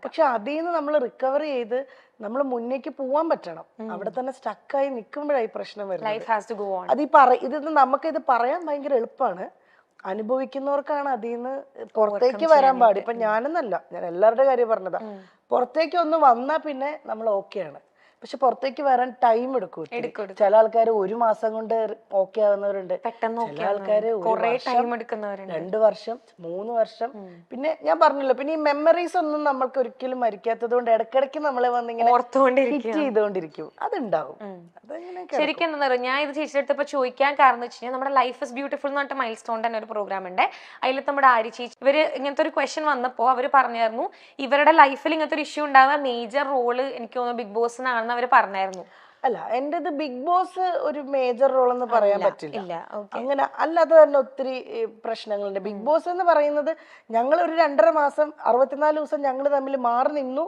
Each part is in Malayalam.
പക്ഷെ അതിൽ നിന്ന് നമ്മൾ റിക്കവർ ചെയ്ത് നമ്മൾ മുന്നേക്ക് പോവാൻ പറ്റണം. അവിടെ തന്നെ സ്റ്റക്കായി നിൽക്കുമ്പോഴായി പ്രശ്നം വരുന്നത്. ഇത് നമുക്കിത് പറയാൻ ഭയങ്കര എളുപ്പമാണ്, അനുഭവിക്കുന്നവർക്കാണ് അതിൽ നിന്ന് പുറത്തേക്ക് വരാൻ പാട്. ഇപ്പൊ ഞാനെന്നല്ല, ഞാൻ എല്ലാവരുടെ കാര്യം പറഞ്ഞതാ. പുറത്തേക്ക് ഒന്ന് വന്നാ പിന്നെ നമ്മൾ ഓക്കെയാണ്. പക്ഷെ പുറത്തേക്ക് വരാൻ ടൈം എടുക്കും. ചില ആൾക്കാർ 1 മാസം കൊണ്ട് ഓക്കെ ആവുന്നവരുണ്ട്, ചില ആൾക്കാര് 2 വർഷം 3 വർഷം. പിന്നെ ഞാൻ പറഞ്ഞല്ലോ, പിന്നെ ഈ മെമ്മറീസ് ഒന്നും നമ്മൾക്ക് ഒരിക്കലും മരിക്കാത്തത് കൊണ്ട് ഇടയ്ക്കിടയ്ക്ക് നമ്മളെ വന്നിങ്ങനെ ഹിറ്റ് ചെയ്തുകൊണ്ടിരിക്കും. അതുണ്ടാവും. ശരിക്കും എന്താ പറയുക, ഞാൻ ഇത് ചേച്ചിയുടെ അടുത്തപ്പോ ചോദിക്കാൻ കാരണം എന്ന് വെച്ച് കഴിഞ്ഞാൽ നമ്മുടെ ലൈഫ് ഇസ് ബ്യൂട്ടിഫുൾ എന്ന് പറഞ്ഞിട്ട് മൈൽ സ്റ്റോൺ തന്നെ ഒരു പ്രോഗ്രാം ഉണ്ട്. അതിൽ നമ്മുടെ ആര്യ ചേച്ചി ഇവര് ഇങ്ങനത്തെ ഒരു ക്വസ്റ്റ്യൻ വന്നപ്പോൾ അവർ പറഞ്ഞായിരുന്നു ഇവരുടെ ലൈഫിൽ ഇങ്ങനത്തെ ഒരു ഇഷ്യൂ ഉണ്ടാവാൻ മേജർ റോള് എനിക്ക് തോന്നുന്നു ബിഗ് ബോസിനാണെന്ന് അവർ പറഞ്ഞായിരുന്നു. അല്ല, എന്റേത് ബിഗ് ബോസ് ഒരു മേജർ റോൾ എന്ന് പറയാൻ പറ്റില്ല. അങ്ങനെ അല്ലാതെ തന്നെ ഒത്തിരി പ്രശ്നങ്ങളുണ്ട്. ബിഗ് ബോസ് എന്ന് പറയുന്നത് ഞങ്ങൾ ഒരു 2.5 മാസം 64 ദിവസം ഞങ്ങൾ തമ്മിൽ മാറി നിന്നു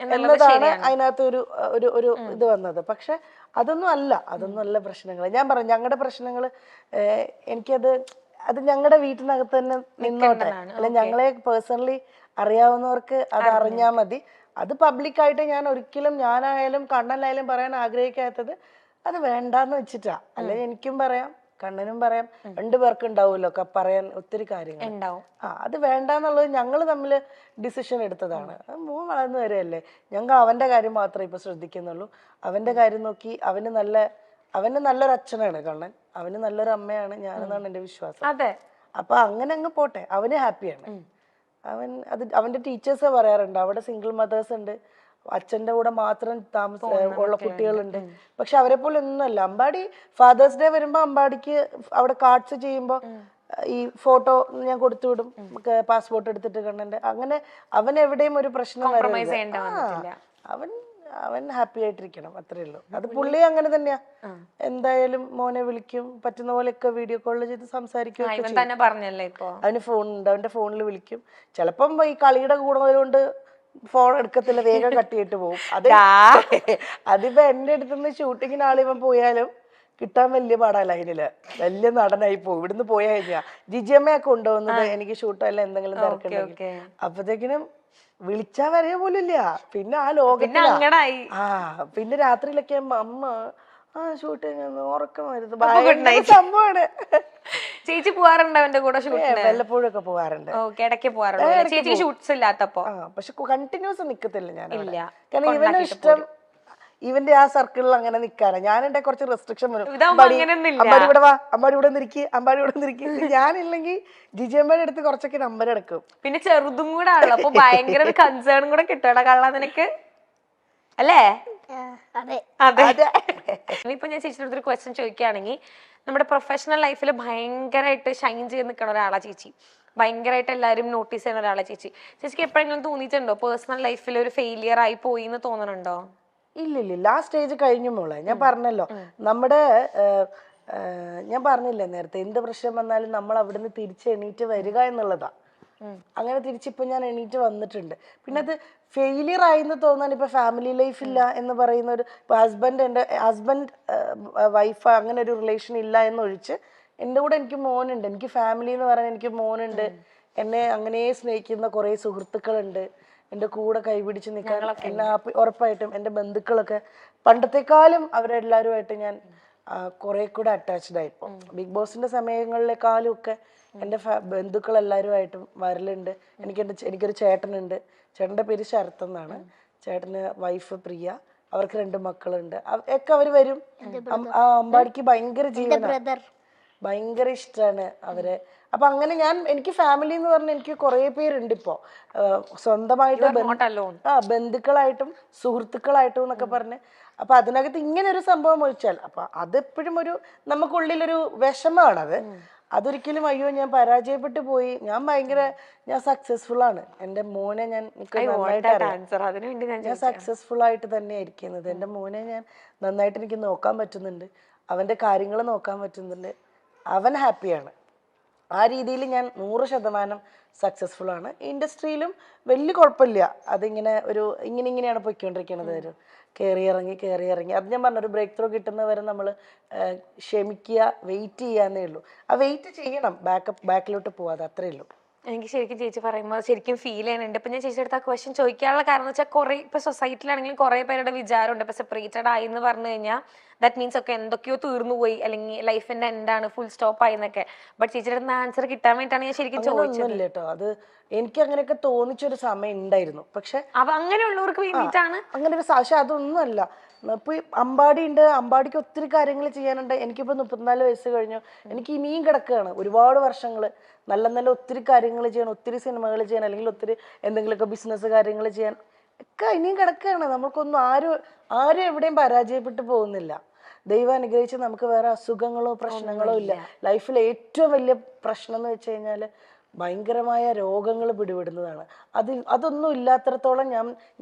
എന്നതാണ് അതിനകത്ത് ഒരു ഇത് വന്നത്. പക്ഷെ അതൊന്നും അല്ല പ്രശ്നങ്ങൾ. ഞാൻ പറഞ്ഞു ഞങ്ങളുടെ പ്രശ്നങ്ങൾ അത് ഞങ്ങളുടെ വീട്ടിനകത്ത് തന്നെ നിന്നോട്ടെ. അല്ല, ഞങ്ങളെ പേഴ്സണലി അറിയാവുന്നവർക്ക് അത് അറിഞ്ഞാൽ മതി. അത് പബ്ലിക്കായിട്ട് ഞാൻ ഒരിക്കലും ഞാനായാലും കണ്ണനായാലും പറയാൻ ആഗ്രഹിക്കാത്തത് അത് വേണ്ടാന്ന് വെച്ചിട്ടാ. അല്ലെങ്കിൽ എനിക്കും പറയാം, കണ്ണനും പറയാം, 2 പേർക്ക് ഉണ്ടാവുമല്ലോ പറയാൻ ഒത്തിരി കാര്യങ്ങൾ. അത് വേണ്ടാന്നുള്ളത് ഞങ്ങൾ തമ്മിൽ ഡിസിഷൻ എടുത്തതാണ്. മോൻ വളർന്നു വരെയല്ലേ, ഞങ്ങൾ അവന്റെ കാര്യം മാത്രമേ ഇപ്പൊ ശ്രദ്ധിക്കുന്നുള്ളൂ. അവന്റെ കാര്യം നോക്കി അവന് നല്ലൊരു അച്ഛനാണ് കണ്ണൻ, അവന് നല്ലൊരു അമ്മയാണ് ഞാനെന്നാണ് എന്റെ വിശ്വാസം. അപ്പൊ അങ്ങനെ അങ്ങ് പോട്ടെ, അവന് ഹാപ്പിയാണ്. അവന്റെ ടീച്ചേഴ്സ് പറയാറുണ്ട് അവിടെ സിംഗിൾ മദേഴ്സ് ഉണ്ട്, അച്ഛന്റെ കൂടെ മാത്രം ഉള്ള കുട്ടികളുണ്ട്. പക്ഷെ അവരെ പോലെ ഒന്നുമല്ല. അമ്പാടി ഫാദേഴ്സ് ഡേ വരുമ്പോ അമ്പാടിക്ക് അവിടെ കാർഡ്സ് ചെയ്യുമ്പോ ഈ ഫോട്ടോ ഞാൻ കൊടുത്തു വിടും, പാസ്പോർട്ട് എടുത്തിട്ട് കണ്ണന്റെ. അങ്ങനെ അവൻ എവിടെയും ഒരു പ്രശ്നം വരരുത്. അവൻ ഹാപ്പി ആയിട്ടിരിക്കണം, അത്രേ ഉള്ളൂ. അത് പുള്ളി അങ്ങനെ തന്നെയാ. എന്തായാലും മോനെ വിളിക്കും, പറ്റുന്ന പോലെയൊക്കെ വീഡിയോ കോളിൽ ചെയ്ത് സംസാരിക്കും. അവന് ഫോണുണ്ട്, അവന്റെ ഫോണിൽ വിളിക്കും. ചിലപ്പം ഈ കളിയുടെ കൂടുതൽ കൊണ്ട് ഫോൺ എടുക്കത്തില്ല, വേഗം കട്ടിയിട്ട് പോകും. അതിപ്പോ എന്റെ അടുത്തുനിന്ന് ഷൂട്ടിങ്ങിന് ആളിവൻ പോയാലും കിട്ടാൻ വലിയ പാടാ. ലൈനില് വലിയ നടനായി പോകും. ഇവിടുന്ന് പോയാ കഴിഞ്ഞാ ജിജിയമ്മയൊക്കെ കൊണ്ടുപോകുന്നത് എനിക്ക് ഷൂട്ടോ അല്ല എന്തെങ്കിലും തിരക്കുണ്ടെങ്കിൽ. അപ്പത്തേക്കിനും വിളിച്ചാ വരെയ പോലും ഇല്ല. പിന്നെ ആ ലോകത്തിലാ. പിന്നെ രാത്രിയിലൊക്കെ അമ്മ ഷൂട്ടിങ് ഉറക്കം വരുന്നത് സംഭവമാണ്. ചേച്ചി പോവാറുണ്ട് അവന്റെ കൂടെ? വല്ലപ്പോഴും ഒക്കെ പോവാറുണ്ട്, പക്ഷെ കണ്ടിന്യൂസ് നിക്കത്തില്ല ഞാൻ. കാരണം ഇവന് ഇഷ്ടം ഇവന്റെ ആ സർക്കിളിൽ അങ്ങനെ നിക്കാനാ. ഞാൻ എന്റെ കുറച്ച് റെസ്ട്രിക്ഷൻ വരും. അമ്പാടി ഇവിടെ വാ, അമ്പാടി ഇവിടെ നിൽക്കി, അമ്പാടി ഇവിടെ നിൽക്കി. ഞാനില്ലെങ്കിൽ ജിജിയമ്മയുടെ അടുത്ത് കുറച്ചൊക്കെ നമ്പർ എടുക്കും. പിന്നെ ചെറുതും കൂടെ ആണല്ലോ, അപ്പൊ ഭയങ്കര കൺസേൺ കൂടെ കിട്ടണം കള്ള നിനക്ക്, അല്ലേ? ഇപ്പൊ ഞാൻ ചേച്ചിയുടെ അടുത്തൊരു ക്വസ്റ്റ്യൻ ചോദിക്കുകയാണെങ്കിൽ, നമ്മുടെ പ്രൊഫഷണൽ ലൈഫിൽ ഭയങ്കരമായിട്ട് ഷൈൻ ചെയ്ത് നിൽക്കുന്ന ഒരാളാ ചേച്ചി, ഭയങ്കരമായിട്ട് എല്ലാവരും നോട്ടീസ് ചെയ്യുന്ന ഒരാളാ ചേച്ചി. ചേച്ചിക്ക് എപ്പോഴെങ്കിലും തോന്നിയിട്ടുണ്ടോ പേഴ്സണൽ ലൈഫിൽ ഒരു ഫെയിലിയർ ആയി പോയി എന്ന് തോന്നണുണ്ടോ? ഇല്ലില്ല, ആ സ്റ്റേജ് കഴിഞ്ഞു മോളെ. ഞാൻ പറഞ്ഞല്ലോ, ഞാൻ പറഞ്ഞില്ലേ നേരത്തെ, എന്ത് പ്രശ്നം വന്നാലും നമ്മൾ അവിടുന്ന് തിരിച്ച് എണീറ്റ് വരിക എന്നുള്ളതാ. അങ്ങനെ തിരിച്ചിപ്പോ ഞാൻ എണീറ്റ് വന്നിട്ടുണ്ട്. പിന്നെ അത് ഫെയിലിയർ ആയിന്ന് തോന്നാൻ ഇപ്പൊ ഫാമിലി ലൈഫ് ഇല്ല എന്ന് പറയുന്ന ഒരു ഹസ്ബൻഡ് വൈഫ് അങ്ങനെ ഒരു റിലേഷൻ ഇല്ല എന്നൊഴിച്ച് എൻ്റെ കൂടെ എനിക്ക് മോനുണ്ട്. എനിക്ക് ഫാമിലി എന്ന് പറയാൻ എനിക്ക് മോനുണ്ട്. എന്നെ അങ്ങനെ സ്നേഹിക്കുന്ന കുറെ സുഹൃത്തുക്കളുണ്ട്, എൻ്റെ കൂടെ കൈപിടിച്ച് നിൽക്കാൻ എന്നെ ഉറപ്പായിട്ടും. എൻ്റെ ബന്ധുക്കളൊക്കെ പണ്ടത്തെക്കാളും അവരെല്ലാവരുമായിട്ട് ഞാൻ കുറെ കൂടെ അറ്റാച്ച്ഡ് ആയിപ്പോ. ബിഗ് ബോസിന്റെ സമയങ്ങളിലെക്കാളും ഒക്കെ എൻ്റെ ബന്ധുക്കൾ എല്ലാവരുമായിട്ടും വരലുണ്ട്. എനിക്കൊരു ചേട്ടനുണ്ട്, ചേട്ടൻ്റെ പേര് ശരത് എന്നാണ്. ചേട്ടന് വൈഫ് പ്രിയ, അവർക്ക് 2 മക്കളുണ്ട്. ഒക്കെ അവർ വരും. അമ്പാടിക്ക് ഭയങ്കര ജീവനാണ്, ഭയങ്കര ഇഷ്ടമാണ് അവരെ. അപ്പൊ അങ്ങനെ എനിക്ക് ഫാമിലി എന്ന് പറഞ്ഞാൽ എനിക്ക് കുറെ പേരുണ്ട് ഇപ്പോ, സ്വന്തമായിട്ട് ബന്ധുക്കളായിട്ടും സുഹൃത്തുക്കളായിട്ടും എന്നൊക്കെ പറഞ്ഞ്. അപ്പൊ അതിനകത്ത് ഇങ്ങനെ ഒരു സംഭവം ഒഴിച്ചാൽ അപ്പൊ അതെപ്പോഴും നമുക്കുള്ളിലൊരു വിഷമമാണത്. അതൊരിക്കലും അയ്യോ ഞാൻ പരാജയപ്പെട്ടു പോയി, ഞാൻ സക്സസ്ഫുൾ ആണ്. എൻ്റെ മോനെ ഞാൻ സക്സസ്ഫുൾ ആയിട്ട് തന്നെ ഇരിക്കുന്നത്. എൻ്റെ മോനെ ഞാൻ നന്നായിട്ട് എനിക്ക് നോക്കാൻ പറ്റുന്നുണ്ട്, അവന്റെ കാര്യങ്ങൾ നോക്കാൻ പറ്റുന്നുണ്ട്, അവൻ ഹാപ്പിയാണ്. ആ രീതിയിൽ ഞാൻ 100% സക്സസ്ഫുൾ ആണ്. ഇൻഡസ്ട്രിയിലും വലിയ കുഴപ്പമില്ല. അതിങ്ങനെ ഇങ്ങനെയാണ് പൊയ്ക്കൊണ്ടിരിക്കുന്നത്. കയറി ഇറങ്ങി അത് ഞാൻ പറഞ്ഞൊരു ബ്രേക്ക് ത്രൂ കിട്ടുന്നവരെ നമ്മൾ ക്ഷമിക്കുക, വെയിറ്റ് ചെയ്യാന്നേ ഉള്ളൂ. ആ വെയിറ്റ് ചെയ്യണം, ബാക്കിലോട്ട് പോവാതെ, അത്രേ ഉള്ളൂ. എനിക്ക് ശരിക്കും ചേച്ചി പറയുമ്പോൾ ശരിക്കും ഫീൽ ചെയ്യുന്നുണ്ട്. ഇപ്പൊ ഞാൻ ചേച്ചിയുടെ അടുത്ത് ആ ക്വസ്റ്റ്യൻ ചോദിക്കാനുള്ള കാരണം എന്ന് വെച്ചാൽ കുറെ ഇപ്പൊ സൊസൈറ്റിയിലാണെങ്കിലും കുറെ പേരുടെ വിചാരമുണ്ട് ഇപ്പൊ സെപ്പറേറ്റഡ് ആയി എന്ന് പറഞ്ഞു കഴിഞ്ഞാൽ ദാറ്റ് മീൻസ് ഒക്കെ എന്തൊക്കെയോ തീർന്നു പോയി, അല്ലെങ്കിൽ ലൈഫിന്റെ എന്താണ് ഫുൾ സ്റ്റോപ്പ് ആയി എന്നൊക്കെ. ബട്ട് ചേച്ചിയുടെ അടുത്ത് ആൻസർ കിട്ടാൻ വേണ്ടിയിട്ടാണ് ഞാൻ ശരിക്കും ചോദിച്ചത്. ഒന്നുമില്ല കേട്ടോ, അത് എനിക്ക് അങ്ങനെയൊക്കെ തോന്നിച്ചൊരു സമയം ഉണ്ടായിരുന്നു. പക്ഷെ അപ്പൊ അങ്ങനെയുള്ളവർക്ക് വേണ്ടിയിട്ടാണ് അങ്ങനെ ഒരു പക്ഷെ അതൊന്നുമല്ല. ഇപ്പൊ ഈ അമ്പാടി ഉണ്ട്, അമ്പാടിക്ക് ഒത്തിരി കാര്യങ്ങൾ ചെയ്യാനുണ്ട്. എനിക്കിപ്പോ 34 വയസ്സ് കഴിഞ്ഞു, എനിക്ക് ഇനിയും കിടക്കുകയാണ് ഒരുപാട് വർഷങ്ങൾ. നല്ല നല്ല ഒത്തിരി കാര്യങ്ങൾ ചെയ്യാൻ, ഒത്തിരി സിനിമകൾ ചെയ്യാൻ, അല്ലെങ്കിൽ ഒത്തിരി എന്തെങ്കിലുമൊക്കെ ബിസിനസ് കാര്യങ്ങൾ ചെയ്യാൻ ഒക്കെ ഇനിയും കിടക്കുകയാണ്. നമുക്കൊന്നും ആരും എവിടെയും പരാജയപ്പെട്ടു പോകുന്നില്ല. ദൈവം അനുഗ്രഹിച്ച് നമുക്ക് വേറെ അസുഖങ്ങളോ പ്രശ്നങ്ങളോ ഇല്ല. ലൈഫിൽ ഏറ്റവും വലിയ പ്രശ്നം എന്ന് വെച്ച് കഴിഞ്ഞാൽ ഭയങ്കരമായ രോഗങ്ങൾ പിടിപെടുന്നതാണ്. അതൊന്നും ഇല്ലാത്തിടത്തോളം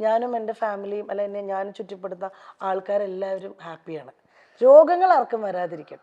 ഞാനും എൻ്റെ ഫാമിലിയും, അല്ല എന്നെ ഞാനും ചുറ്റപ്പെടുന്ന ആൾക്കാരെല്ലാവരും ഹാപ്പിയാണ്. രോഗങ്ങൾ ആർക്കും വരാതിരിക്കട്ടെ.